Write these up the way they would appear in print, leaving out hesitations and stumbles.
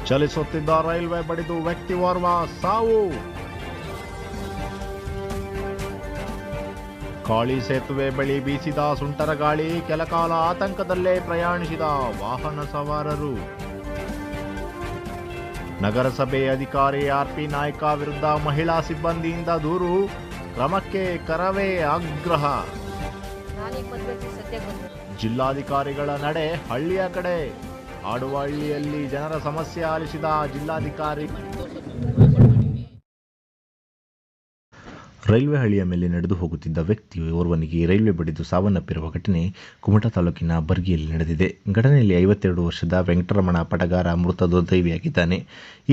ಚಲಿಸುತ್ತಿದ್ದ railway ಬಡಿದು ವ್ಯಕ್ತಿಯೋರ್ವ ಸಾವು. ಕಾಳಿ ಸೇತುವೆ ಬಳಿ ಬೀಸಿದ ಸುಂಟರ ಗಾಳಿ, ಕೆಲಕಾಲ ಆತಂಕದಲ್ಲೇ ಪ್ರಯಾಣಿಸಿದ ವಾಹನ ಸವಾರರು. ನಗರಸಭೆ ಅಧಿಕಾರಿ ಆರ್ಪಿ ನಾಯ್ಕ ವಿರುದ್ಧ ಮಹಿಳಾ ಸಿಬ್ಬಂದಿಯಿಂದ ದೂರು, ಕ್ರಮಕ್ಕೆ ಕರವೇ ಆಗ್ರಹ. ಜಿಲ್ಲಾಧಿಕಾರಿಗಳ ನಡೆ ಹಳ್ಳಿಯ ಕಡೆ. ಆಡುವಹಳ್ಳಿಯಲ್ಲಿ ಜನರ ಸಮಸ್ಯೆ ಆಲಿಸಿದ ಜಿಲ್ಲಾಧಿಕಾರಿ. ರೈಲ್ವೆ ಹಳಿಯ ಮೇಲೆ ನಡೆದು ಹೋಗುತ್ತಿದ್ದ ವ್ಯಕ್ತಿ ಓರ್ವನಿಗೆ ರೈಲ್ವೆ ಬಡಿದು ಸಾವನ್ನಪ್ಪಿರುವ ಘಟನೆ ಕುಮಟಾ ತಾಲೂಕಿನ ಬರ್ಗಿಯಲ್ಲಿ ನಡೆದಿದೆ. ಘಟನೆಯಲ್ಲಿ 52 ವರ್ಷದ ವೆಂಕಟರಮಣ ಪಟಗಾರ ಮೃತ ದುರ್ದೈವಿಯಾಗಿದ್ದಾನೆ.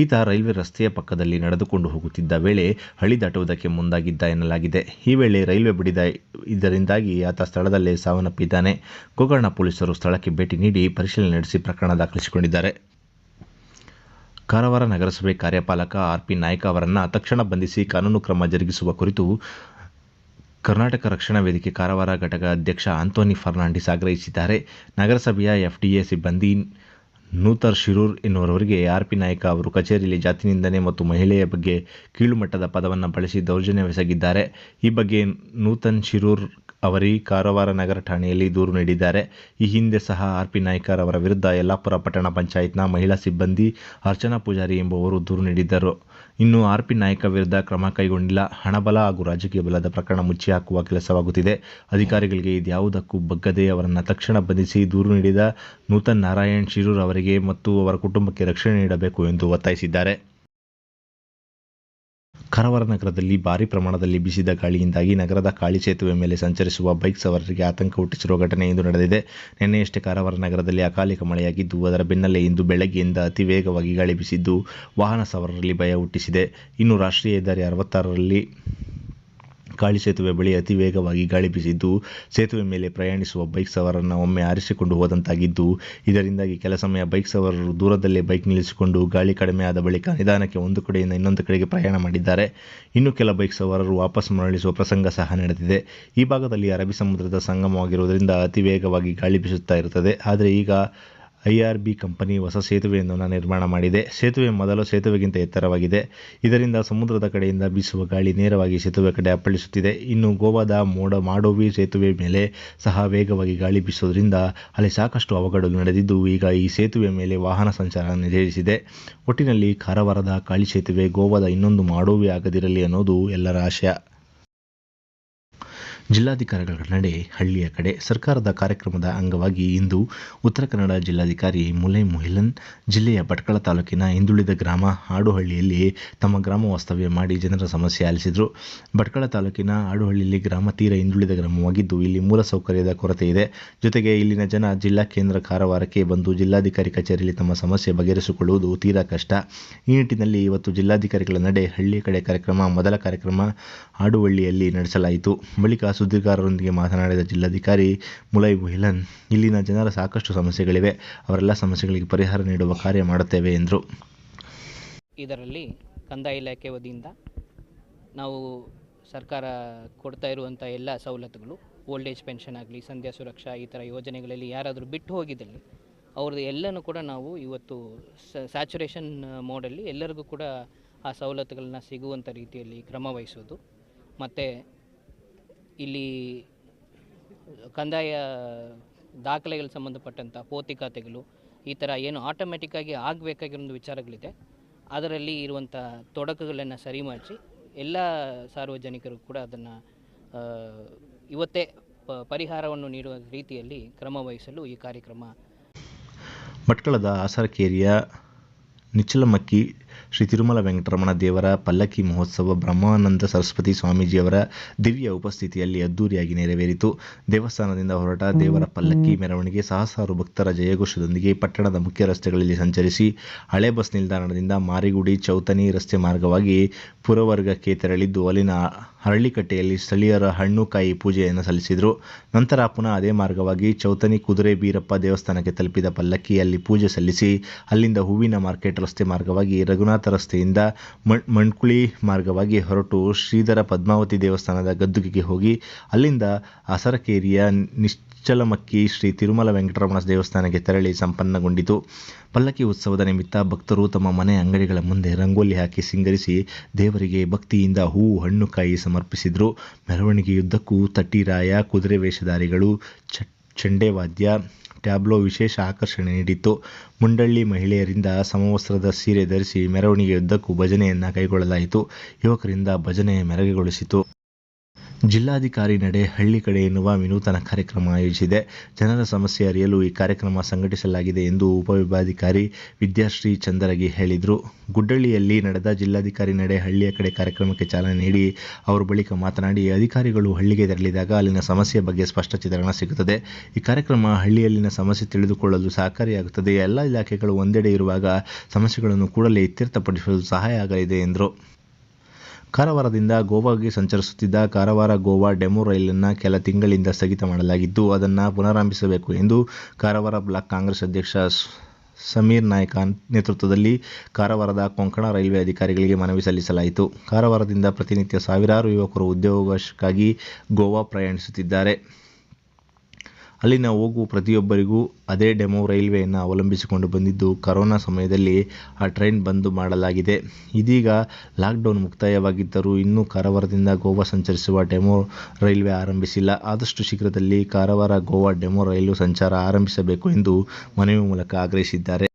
ಈತ ರೈಲ್ವೆ ರಸ್ತೆಯ ಪಕ್ಕದಲ್ಲಿ ನಡೆದುಕೊಂಡು ಹೋಗುತ್ತಿದ್ದ ವೇಳೆ ಹಳಿ ದಾಟುವುದಕ್ಕೆ ಮುಂದಾಗಿದ್ದ ಎನ್ನಲಾಗಿದೆ. ಈ ವೇಳೆ ರೈಲ್ವೆ ಬಡಿದ ಇದರಿಂದಾಗಿ ಆತ ಸ್ಥಳದಲ್ಲೇ ಸಾವನ್ನಪ್ಪಿದ್ದಾನೆ. ಗೋಕರ್ಣ ಪೊಲೀಸರು ಸ್ಥಳಕ್ಕೆ ಭೇಟಿ ನೀಡಿ ಪರಿಶೀಲನೆ ನಡೆಸಿ ಪ್ರಕರಣ ದಾಖಲಿಸಿಕೊಂಡಿದ್ದಾರೆ. ಕಾರವಾರ ನಗರಸಭೆ ಕಾರ್ಯಪಾಲಕ ಆರ್ಪಿ ನಾಯ್ಕ ಅವರನ್ನು ತಕ್ಷಣ ಬಂಧಿಸಿ ಕಾನೂನು ಕ್ರಮ ಜರುಗಿಸುವ ಕುರಿತು ಕರ್ನಾಟಕ ರಕ್ಷಣಾ ವೇದಿಕೆ ಕಾರವಾರ ಘಟಕ ಅಧ್ಯಕ್ಷ ಆಂಟೋನಿ ಫರ್ನಾಂಡಿಸ್ ಆಗ್ರಹಿಸಿದ್ದಾರೆ. ನಗರಸಭೆಯ ಎಫ್ಡಿಎ ಸಿಬ್ಬಂದಿ ನೂತನ್ ಶಿರೂರ್ ಎನ್ನುವವರಿಗೆ ಆರ್ಪಿ ನಾಯ್ಕ ಅವರು ಕಚೇರಿಯಲ್ಲಿ ಜಾತಿ ನಿಂದನೆ ಮತ್ತು ಮಹಿಳೆಯ ಬಗ್ಗೆ ಕೀಳುಮಟ್ಟದ ಪದವನ್ನು ಬಳಸಿ ದೌರ್ಜನ್ಯವೆಸಗಿದ್ದಾರೆ. ಈ ಬಗ್ಗೆ ನೂತನ್ ಶಿರೂರ್ ಅವರಿ ಕಾರವಾರ ನಗರ ಠಾಣೆಯಲ್ಲಿ ದೂರು ನೀಡಿದ್ದಾರೆ. ಈ ಹಿಂದೆ ಸಹ ಆರ್ಪಿ ನಾಯ್ಕರ್ ಅವರ ವಿರುದ್ಧ ಯಲ್ಲಾಪುರ ಪಟ್ಟಣ ಪಂಚಾಯತ್ನ ಮಹಿಳಾ ಸಿಬ್ಬಂದಿ ಅರ್ಚನಾ ಪೂಜಾರಿ ಎಂಬುವರು ದೂರು ನೀಡಿದ್ದರು. ಇನ್ನು ಆರ್ಪಿ ನಾಯ್ಕ ವಿರುದ್ಧ ಕ್ರಮ ಕೈಗೊಂಡಿಲ್ಲ. ಹಣಬಲ ಹಾಗೂ ರಾಜಕೀಯ ಬಲದ ಪ್ರಕರಣ ಮುಚ್ಚಿ ಹಾಕುವ ಕೆಲಸವಾಗುತ್ತಿದೆ. ಅಧಿಕಾರಿಗಳಿಗೆ ಇದ್ಯಾವುದಕ್ಕೂ ಬಗ್ಗದೆ ಅವರನ್ನು ತಕ್ಷಣ ಬಂಧಿಸಿ ದೂರು ನೀಡಿದ ನೂತನ್ ನಾರಾಯಣ್ ಶಿರೂರ್ ಅವರಿಗೆ ಮತ್ತು ಅವರ ಕುಟುಂಬಕ್ಕೆ ರಕ್ಷಣೆ ನೀಡಬೇಕು ಎಂದು ಒತ್ತಾಯಿಸಿದ್ದಾರೆ. ಕಾರವಾರ ನಗರದಲ್ಲಿ ಭಾರೀ ಪ್ರಮಾಣದಲ್ಲಿ ಬೀಸಿದ ಗಾಳಿಯಿಂದಾಗಿ ನಗರದ ಕಾಳಿ ಸೇತುವೆ ಮೇಲೆ ಸಂಚರಿಸುವ ಬೈಕ್ ಸವಾರರಿಗೆ ಆತಂಕ ಹುಟ್ಟಿಸಿರುವ ಘಟನೆ ಇಂದು ನಡೆದಿದೆ. ನಿನ್ನೆಯಷ್ಟೇ ಕಾರವಾರ ನಗರದಲ್ಲಿ ಅಕಾಲಿಕ ಮಳೆಯಾಗಿದ್ದು, ಅದರ ಬೆನ್ನಲ್ಲೇ ಇಂದು ಬೆಳಗ್ಗೆಯಿಂದ ಅತಿ ವೇಗವಾಗಿ ಗಾಳಿ ಬೀಸಿದ್ದು ವಾಹನ ಸವಾರರಲ್ಲಿ ಭಯ ಹುಟ್ಟಿಸಿದೆ. ಇನ್ನು ರಾಷ್ಟ್ರೀಯ ಹೆದ್ದಾರಿ 66ರಲ್ಲಿ ಕಾಳಿ ಸೇತುವೆ ಬಳಿ ಅತಿ ವೇಗವಾಗಿ ಗಾಳಿ ಬೀಸಿದ್ದು ಸೇತುವೆ ಮೇಲೆ ಪ್ರಯಾಣಿಸುವ ಬೈಕ್ ಸವಾರರನ್ನು ಒಮ್ಮೆ ಆರಿಸಿಕೊಂಡು ಹೋದಂತಾಗಿದ್ದು, ಇದರಿಂದಾಗಿ ಕೆಲ ಸಮಯ ಬೈಕ್ ಸವಾರರು ದೂರದಲ್ಲೇ ಬೈಕ್ ನಿಲ್ಲಿಸಿಕೊಂಡು ಗಾಳಿ ಕಡಿಮೆ ಆದ ಬಳಿಕ ನಿಧಾನಕ್ಕೆ ಒಂದು ಕಡೆಯಿಂದ ಇನ್ನೊಂದು ಕಡೆಗೆ ಪ್ರಯಾಣ ಮಾಡಿದ್ದಾರೆ. ಇನ್ನು ಕೆಲ ಬೈಕ್ ಸವಾರರು ವಾಪಸ್ ಮರಳಿಸುವ ಪ್ರಸಂಗ ಸಹ ನಡೆದಿದೆ. ಈ ಭಾಗದಲ್ಲಿ ಅರಬ್ಬಿ ಸಮುದ್ರದ ಸಂಗಮವಾಗಿರುವುದರಿಂದ ಅತಿ ವೇಗವಾಗಿ ಗಾಳಿ ಬೀಸುತ್ತಾ ಇರುತ್ತದೆ. ಆದರೆ ಈಗ IRB ಕಂಪನಿ ಹೊಸ ಸೇತುವೆಯೊಂದನ್ನು ನಿರ್ಮಾಣ ಮಾಡಿದೆ. ಸೇತುವೆ ಮೊದಲು ಸೇತುವೆಗಿಂತ ಎತ್ತರವಾಗಿದೆ. ಇದರಿಂದ ಸಮುದ್ರದ ಕಡೆಯಿಂದ ಬೀಸುವ ಗಾಳಿ ನೇರವಾಗಿ ಸೇತುವೆ ಕಡೆ ಅಪ್ಪಳಿಸುತ್ತಿದೆ. ಇನ್ನು ಗೋವಾದ ಮಾಂಡೋವಿ ಸೇತುವೆ ಮೇಲೆ ಸಹ ವೇಗವಾಗಿ ಗಾಳಿ ಬೀಸುವುದರಿಂದ ಅಲ್ಲಿ ಸಾಕಷ್ಟು ಅವಘಡಗಳು ನಡೆದಿದ್ದು, ಈಗ ಈ ಸೇತುವೆ ಮೇಲೆ ವಾಹನ ಸಂಚಾರ ನಿಷೇಧಿಸಿದೆ. ಒಟ್ಟಿನಲ್ಲಿ ಕಾರವಾರದ ಕಾಳಿ ಸೇತುವೆ ಗೋವಾದ ಇನ್ನೊಂದು ಮಾಂಡೋವಿ ಆಗದಿರಲಿ ಅನ್ನೋದು ಎಲ್ಲರ ಆಶಯ. ಜಿಲ್ಲಾಧಿಕಾರಿಗಳ ನಡೆ ಹಳ್ಳಿಯ ಕಡೆ. ಸರ್ಕಾರದ ಕಾರ್ಯಕ್ರಮದ ಅಂಗವಾಗಿ ಇಂದು ಉತ್ತರ ಕನ್ನಡ ಜಿಲ್ಲಾಧಿಕಾರಿ ಮುಲೈ ಮುಹಿಲನ್ ಜಿಲ್ಲೆಯ ಭಟ್ಕಳ ತಾಲೂಕಿನ ಹಿಂದುಳಿದ ಗ್ರಾಮ ಆಡುಹಳ್ಳಿಯಲ್ಲಿ ತಮ್ಮ ಗ್ರಾಮ ವಾಸ್ತವ್ಯ ಮಾಡಿ ಜನರ ಸಮಸ್ಯೆ ಆಲಿಸಿದರು. ಭಟ್ಕಳ ತಾಲೂಕಿನ ಆಡುಹಳ್ಳಿಯಲ್ಲಿ ಗ್ರಾಮ ತೀರ ಹಿಂದುಳಿದ ಗ್ರಾಮವಾಗಿದ್ದು, ಇಲ್ಲಿ ಮೂಲಸೌಕರ್ಯದ ಕೊರತೆ ಇದೆ. ಜೊತೆಗೆ ಇಲ್ಲಿನ ಜನ ಜಿಲ್ಲಾ ಕೇಂದ್ರ ಕಾರವಾರಕ್ಕೆ ಬಂದು ಜಿಲ್ಲಾಧಿಕಾರಿ ಕಚೇರಿಯಲ್ಲಿ ತಮ್ಮ ಸಮಸ್ಯೆ ಬಗೆಹರಿಸಿಕೊಳ್ಳುವುದು ತೀರಾ ಕಷ್ಟ. ಈ ನಿಟ್ಟಿನಲ್ಲಿ ಇವತ್ತು ಜಿಲ್ಲಾಧಿಕಾರಿಗಳ ನಡೆ ಹಳ್ಳಿಯ ಕಡೆ ಕಾರ್ಯಕ್ರಮ ಮೊದಲ ಕಾರ್ಯಕ್ರಮ ಆಡುಹಳ್ಳಿಯಲ್ಲಿ ನಡೆಸಲಾಯಿತು. ಬಳಿಕ ಸುದ್ದಿಗಾರರೊಂದಿಗೆ ಮಾತನಾಡಿದ ಜಿಲ್ಲಾಧಿಕಾರಿ ಮುಲೈ ಮುಹಿಲನ್, ಇಲ್ಲಿನ ಜನರ ಸಾಕಷ್ಟು ಸಮಸ್ಯೆಗಳಿವೆ, ಅವರೆಲ್ಲ ಸಮಸ್ಯೆಗಳಿಗೆ ಪರಿಹಾರ ನೀಡುವ ಕಾರ್ಯ ಮಾಡುತ್ತೇವೆ ಎಂದರು. ಇದರಲ್ಲಿ ಕಂದಾಯ ಇಲಾಖೆ ವತಿಯಿಂದ ನಾವು ಸರ್ಕಾರ ಕೊಡ್ತಾ ಇರುವಂಥ ಎಲ್ಲ ಸವಲತ್ತುಗಳು, ಓಲ್ಡ್ ಏಜ್ ಪೆನ್ಷನ್ ಆಗಲಿ, ಸಂಧ್ಯಾ ಸುರಕ್ಷಾ, ಈ ಥರ ಯೋಜನೆಗಳಲ್ಲಿ ಯಾರಾದರೂ ಬಿಟ್ಟು ಹೋಗಿದ್ದಲ್ಲಿ ಅವ್ರದ್ದು ಎಲ್ಲನೂ ಕೂಡ ನಾವು ಇವತ್ತು ಸ್ಯಾಚುರೇಷನ್ ಮೋಡಲ್ಲಿ ಎಲ್ಲರಿಗೂ ಕೂಡ ಆ ಸವಲತ್ತುಗಳನ್ನ ಸಿಗುವಂಥ ರೀತಿಯಲ್ಲಿ ಕ್ರಮ ವಹಿಸೋದು. ಮತ್ತು ಇಲ್ಲಿ ಕಂದಾಯ ದಾಖಲೆಗಳಿಗೆ ಸಂಬಂಧಪಟ್ಟಂಥ ಪೋತಿ ಖಾತೆಗಳು, ಈ ಥರ ಏನು ಆಟೋಮೆಟಿಕ್ಕಾಗಿ ಆಗಬೇಕಾಗಿರೋ ವಿಚಾರಗಳಿದೆ, ಅದರಲ್ಲಿ ಇರುವಂಥ ತೊಡಕುಗಳನ್ನು ಸರಿ ಮಾಡಿಸಿ ಎಲ್ಲ ಸಾರ್ವಜನಿಕರು ಕೂಡ ಅದನ್ನು ಇವತ್ತೇ ಪರಿಹಾರವನ್ನು ನೀಡುವ ರೀತಿಯಲ್ಲಿ ಕ್ರಮ ವಹಿಸಲು ಈ ಕಾರ್ಯಕ್ರಮ. ಭಟ್ಕಳದ ಆಸರಕೇರಿಯ ನಿಚ್ಚಲಮಕ್ಕಿ ಶ್ರೀ ತಿರುಮಲ ವೆಂಕಟರಮಣ ದೇವರ ಪಲ್ಲಕ್ಕಿ ಮಹೋತ್ಸವ ಬ್ರಹ್ಮಾನಂದ ಸರಸ್ವತಿ ಸ್ವಾಮೀಜಿಯವರ ದಿವ್ಯ ಉಪಸ್ಥಿತಿಯಲ್ಲಿ ಅದ್ದೂರಿಯಾಗಿ ನೆರವೇರಿತು. ದೇವಸ್ಥಾನದಿಂದ ಹೊರಟ ದೇವರ ಪಲ್ಲಕ್ಕಿ ಮೆರವಣಿಗೆ ಸಹಸ್ರಾರು ಭಕ್ತರ ಜಯಘೋಷದೊಂದಿಗೆ ಪಟ್ಟಣದ ಮುಖ್ಯ ರಸ್ತೆಗಳಲ್ಲಿ ಸಂಚರಿಸಿ ಹಳೆ ಬಸ್ ನಿಲ್ದಾಣದಿಂದ ಮಾರಿಗುಡಿ ಚೌತನಿ ರಸ್ತೆ ಮಾರ್ಗವಾಗಿ ಪುರವರ್ಗಕ್ಕೆ ತೆರಳಿದ್ದು, ಅಲ್ಲಿನ ಹರಳಿಕಟ್ಟೆಯಲ್ಲಿ ಸ್ಥಳೀಯರ ಹಣ್ಣು ಕಾಯಿ ಪೂಜೆಯನ್ನು ಸಲ್ಲಿಸಿದರು. ನಂತರ ಪುನಃ ಅದೇ ಮಾರ್ಗವಾಗಿ ಚೌತನಿ ಕುದುರೆ ಬೀರಪ್ಪ ದೇವಸ್ಥಾನಕ್ಕೆ ತಲುಪಿದ ಪಲ್ಲಕ್ಕಿ ಅಲ್ಲಿ ಪೂಜೆ ಸಲ್ಲಿಸಿ ಅಲ್ಲಿಂದ ಹೂವಿನ ಮಾರ್ಕೆಟ್ ರಸ್ತೆ ಮಾರ್ಗವಾಗಿ ರಘುನಾಥ ರಸ್ತೆಯಿಂದ ಮಣ್ಕುಳಿ ಮಾರ್ಗವಾಗಿ ಹೊರಟು ಶ್ರೀಧರ ಪದ್ಮಾವತಿ ದೇವಸ್ಥಾನದ ಗದ್ದುಗೆಗೆ ಹೋಗಿ ಅಲ್ಲಿಂದ ಆಸರಕೇರಿಯ ಕುಚ್ಚಲಮಕ್ಕಿ ಶ್ರೀ ತಿರುಮಲ ವೆಂಕಟರಮಣ ದೇವಸ್ಥಾನಕ್ಕೆ ತೆರಳಿ ಸಂಪನ್ನಗೊಂಡಿತು. ಪಲ್ಲಕ್ಕಿ ಉತ್ಸವದ ನಿಮಿತ್ತ ಭಕ್ತರು ತಮ್ಮ ಮನೆ ಅಂಗಡಿಗಳ ಮುಂದೆ ರಂಗೋಲಿ ಹಾಕಿ ಸಿಂಗರಿಸಿ ದೇವರಿಗೆ ಭಕ್ತಿಯಿಂದ ಹೂವು ಹಣ್ಣು ಕಾಯಿ ಸಮರ್ಪಿಸಿದರು. ಮೆರವಣಿಗೆಯುದ್ದಕ್ಕೂ ತಟ್ಟಿರಾಯ, ಕುದುರೆ ವೇಷಧಾರಿಗಳು, ಚೆಂಡೆವಾದ್ಯ, ಟ್ಯಾಬ್ಲೋ ವಿಶೇಷ ಆಕರ್ಷಣೆ ನೀಡಿತ್ತು. ಮುಂಡಳ್ಳಿ ಮಹಿಳೆಯರಿಂದ ಸಮವಸ್ತ್ರದ ಸೀರೆ ಧರಿಸಿ ಮೆರವಣಿಗೆಯುದ್ದಕ್ಕೂ ಭಜನೆಯನ್ನು ಕೈಗೊಳ್ಳಲಾಯಿತು. ಯುವಕರಿಂದ ಭಜನೆ ಮೆರಗುಗೊಳಿಸಿತು. ಜಿಲ್ಲಾಧಿಕಾರಿ ನಡೆ ಹಳ್ಳಿ ಕಡೆ ಎನ್ನುವ ವಿನೂತನ ಕಾರ್ಯಕ್ರಮ ಆಯೋಜಿಸಿದೆ. ಜನರ ಸಮಸ್ಯೆ ಅರಿಯಲು ಈ ಕಾರ್ಯಕ್ರಮ ಸಂಘಟಿಸಲಾಗಿದೆ ಎಂದು ಉಪವಿಭಾಗಾಧಿಕಾರಿ ವಿದ್ಯಾಶ್ರೀ ಚಂದರಗಿ ಹೇಳಿದರು. ಗುಡ್ಡಳ್ಳಿಯಲ್ಲಿ ನಡೆದ ಜಿಲ್ಲಾಧಿಕಾರಿ ನಡೆ ಹಳ್ಳಿಯ ಕಡೆ ಕಾರ್ಯಕ್ರಮಕ್ಕೆ ಚಾಲನೆ ನೀಡಿ ಅವರು ಬಳಿಕ ಮಾತನಾಡಿ, ಅಧಿಕಾರಿಗಳು ಹಳ್ಳಿಗೆ ತೆರಳಿದಾಗ ಅಲ್ಲಿನ ಸಮಸ್ಯೆ ಬಗ್ಗೆ ಸ್ಪಷ್ಟ ಚಿತ್ರಣ ಸಿಗುತ್ತದೆ. ಈ ಕಾರ್ಯಕ್ರಮ ಹಳ್ಳಿಯಲ್ಲಿನ ಸಮಸ್ಯೆ ತಿಳಿದುಕೊಳ್ಳಲು ಸಹಕಾರಿಯಾಗುತ್ತದೆ. ಎಲ್ಲ ಇಲಾಖೆಗಳು ಒಂದೆಡೆ ಇರುವಾಗ ಸಮಸ್ಯೆಗಳನ್ನು ಕೂಡಲೇ ಇತ್ಯರ್ಥಪಡಿಸಲು ಸಹಾಯ ಆಗಲಿದೆ ಎಂದರು. ಕಾರವಾರದಿಂದ ಗೋವಾಗೆ ಸಂಚರಿಸುತ್ತಿದ್ದ ಕಾರವಾರ-ಗೋವಾ ಡೆಮು ರೈಲನ್ನು ಕೆಲ ತಿಂಗಳಿಂದ ಸ್ಥಗಿತ ಮಾಡಲಾಗಿದ್ದು, ಅದನ್ನು ಪುನರಾರಂಭಿಸಬೇಕು ಎಂದು ಕಾರವಾರ ಬ್ಲಾಕ್ ಕಾಂಗ್ರೆಸ್ ಅಧ್ಯಕ್ಷ ಸಮೀರ್ ನಾಯ್ಕ ನೇತೃತ್ವದಲ್ಲಿ ಕಾರವಾರದ ಕೊಂಕಣ ರೈಲ್ವೆ ಅಧಿಕಾರಿಗಳಿಗೆ ಮನವಿ ಸಲ್ಲಿಸಲಾಯಿತು. ಕಾರವಾರದಿಂದ ಪ್ರತಿನಿತ್ಯ ಸಾವಿರಾರು ಯುವಕರು ಉದ್ಯೋಗಕ್ಕಾಗಿ ಗೋವಾ ಪ್ರಯಾಣಿಸುತ್ತಿದ್ದಾರೆ. ಅಲ್ಲಿನ ಹೋಗುವ ಪ್ರತಿಯೊಬ್ಬರಿಗೂ ಅದೇ ಡೆಮು ರೈಲ್ವೆಯನ್ನು ಅವಲಂಬಿಸಿಕೊಂಡು ಬಂದಿದ್ದು, ಕೊರೋನಾ ಸಮಯದಲ್ಲಿ ಆ ಟ್ರೈನ್ ಬಂದ್ ಮಾಡಲಾಗಿದೆ. ಇದೀಗ ಲಾಕ್ಡೌನ್ ಮುಕ್ತಾಯವಾಗಿದ್ದರೂ ಇನ್ನೂ ಕಾರವಾರದಿಂದ ಗೋವಾ ಸಂಚರಿಸುವ ಡೆಮು ರೈಲ್ವೆ ಆರಂಭಿಸಿಲ್ಲ. ಆದಷ್ಟು ಶೀಘ್ರದಲ್ಲಿ ಕಾರವಾರ-ಗೋವಾ ಡೆಮು ರೈಲು ಸಂಚಾರ ಆರಂಭಿಸಬೇಕು ಎಂದು ಮನವಿ ಮೂಲಕ ಆಗ್ರಹಿಸಿದ್ದಾರೆ.